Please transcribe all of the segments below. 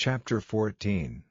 Chapter 14.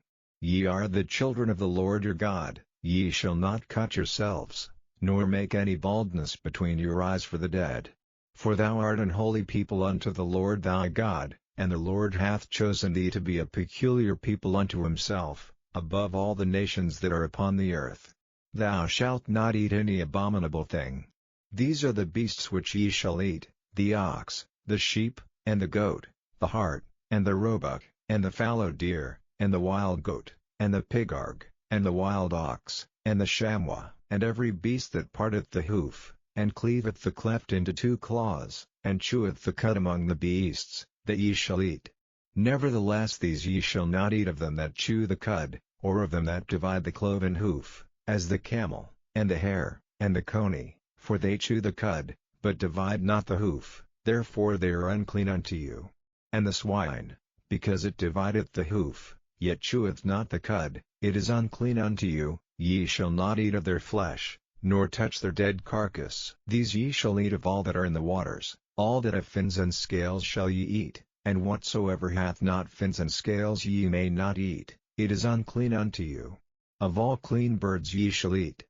Ye are the children of the Lord your God, ye shall not cut yourselves, nor make any baldness between your eyes for the dead. For thou art an holy people unto the Lord thy God, and the Lord hath chosen thee to be a peculiar people unto himself, above all the nations that are upon the earth. Thou shalt not eat any abominable thing. These are the beasts which ye shall eat, the ox, the sheep, and the goat, the hart, and the roebuck, and the fallow deer, and the wild goat, and the pigarg, and the wild ox, and the chamois, and every beast that parteth the hoof, and cleaveth the cleft into two claws, and cheweth the cud among the beasts, that ye shall eat. Nevertheless these ye shall not eat of them that chew the cud, or of them that divide the cloven hoof, as the camel, and the hare, and the coney, for they chew the cud, but divide not the hoof, therefore they are unclean unto you. And the swine, because it divideth the hoof, yet cheweth not the cud, it is unclean unto you, ye shall not eat of their flesh, nor touch their dead carcass. These ye shall eat of all that are in the waters, all that have fins and scales shall ye eat, and whatsoever hath not fins and scales ye may not eat, it is unclean unto you. Of all clean birds ye shall eat.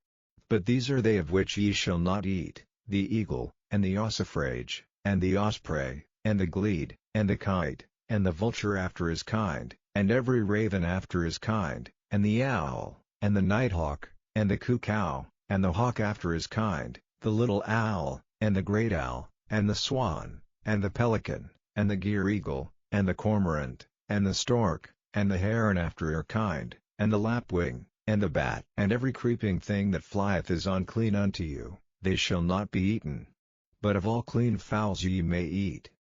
But these are they of which ye shall not eat, the eagle, and the ossifrage, and the osprey, and the glede, and the kite, and the vulture after his kind, and every raven after his kind, and the owl, and the nighthawk, and the cuckoo, and the hawk after his kind, the little owl, and the great owl, and the swan, and the pelican, and the gyre-eagle, and the cormorant, and the stork, and the heron after her kind, and the lapwing, and the bat. And every creeping thing that flieth is unclean unto you, they shall not be eaten. But of all clean fowls ye may eat.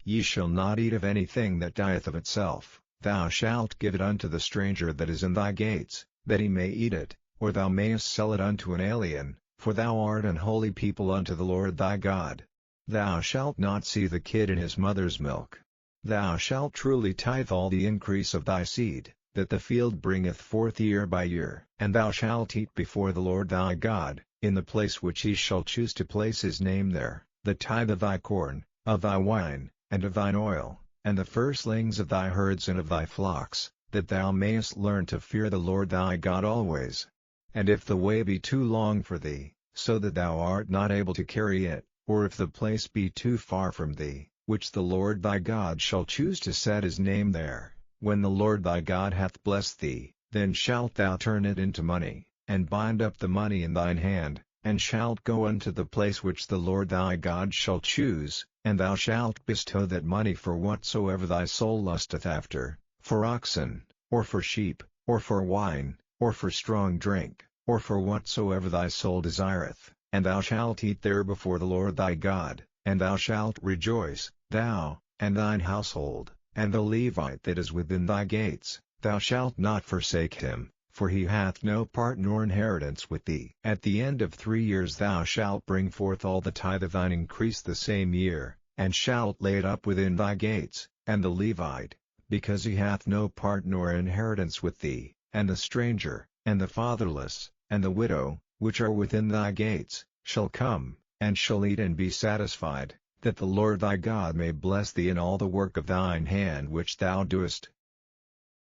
Ye shall not eat of anything that dieth of itself, thou shalt give it unto the stranger that is in thy gates, that he may eat it, or thou mayest sell it unto an alien, for thou art an holy people unto the Lord thy God. Thou shalt not see the kid in his mother's milk. Thou shalt truly tithe all the increase of thy seed, that the field bringeth forth year by year. And thou shalt eat before the Lord thy God, in the place which he shall choose to place his name there, the tithe of thy corn, of thy wine, and of thine oil, and the firstlings of thy herds and of thy flocks, that thou mayest learn to fear the Lord thy God always. And if the way be too long for thee, so that thou art not able to carry it, or if the place be too far from thee, which the Lord thy God shall choose to set his name there, when the Lord thy God hath blessed thee, then shalt thou turn it into money, and bind up the money in thine hand, and shalt go unto the place which the Lord thy God shall choose, and thou shalt bestow that money for whatsoever thy soul lusteth after, for oxen, or for sheep, or for wine, or for strong drink, or for whatsoever thy soul desireth, and thou shalt eat there before the Lord thy God, and thou shalt rejoice, thou, and thine household, and the Levite that is within thy gates. Thou shalt not forsake him, for he hath no part nor inheritance with thee. At the end of 3 years thou shalt bring forth all the tithe of thine increase the same year, and shalt lay it up within thy gates. And the Levite, because he hath no part nor inheritance with thee, and the stranger, and the fatherless, and the widow, which are within thy gates, shall come, and shall eat and be satisfied, that the Lord thy God may bless thee in all the work of thine hand which thou doest,